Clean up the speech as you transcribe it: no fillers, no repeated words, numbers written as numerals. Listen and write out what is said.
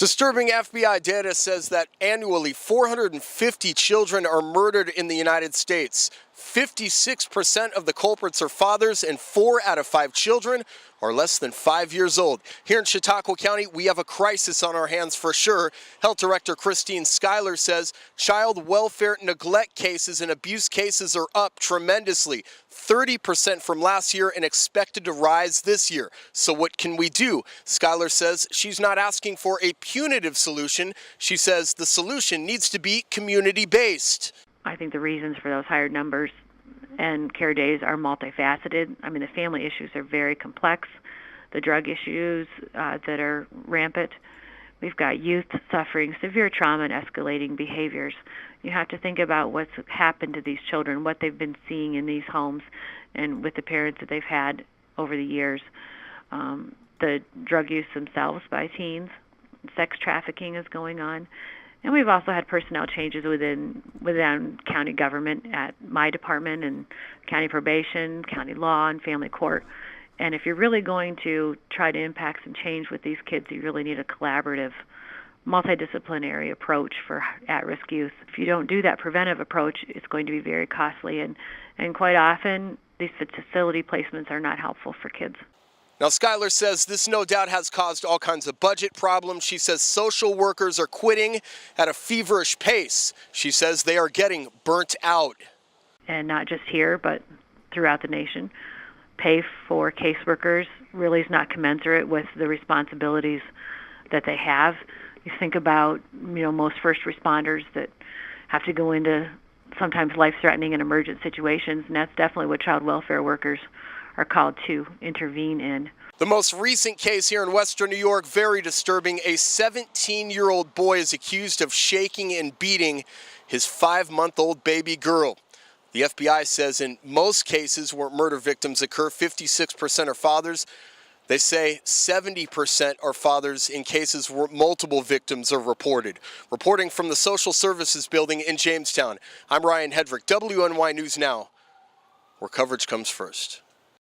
Disturbing FBI data says that annually 450 children are murdered in the United States. 56% of the culprits are fathers, and 4 out of 5 children are less than 5 years old. Here in Chautauqua County, we have a crisis on our hands for sure. Health Director Christine Schuyler says child welfare neglect cases and abuse cases are up tremendously, 30% from last year and expected to rise this year. So what can we do? Schuyler says she's not asking for a punitive solution. She says the solution needs to be community-based. I think the reasons for those higher numbers and care days are multifaceted. I mean, the family issues are very complex. The drug issues that are rampant. We've got youth suffering severe trauma and escalating behaviors. You have to think about what's happened to these children, what they've been seeing in these homes and with the parents that they've had over the years. The drug use themselves by teens, sex trafficking is going on. And we've also had personnel changes within county government at my department and county probation, county law, and family court. And if you're really going to try to impact some change with these kids, you really need a collaborative, multidisciplinary approach for at-risk youth. If you don't do that preventive approach, it's going to be very costly. And quite often, these facility placements are not helpful for kids. Now, Schuyler says this no doubt has caused all kinds of budget problems. She says social workers are quitting at a feverish pace. She says they are getting burnt out. And not just here, but throughout the nation. Pay for caseworkers really is not commensurate with the responsibilities that they have. You think about, most first responders that have to go into sometimes life-threatening and emergent situations, and that's definitely what child welfare workers are called to intervene in. The most recent case here in Western New York, very disturbing. A 17-year-old boy is accused of shaking and beating his 5-month-old baby girl. The FBI says in most cases where murder victims occur, 56% are fathers. They say 70% are fathers in cases where multiple victims are reported. Reporting from the Social Services Building in Jamestown, I'm Ryan Hedrick, WNY News Now, where coverage comes first.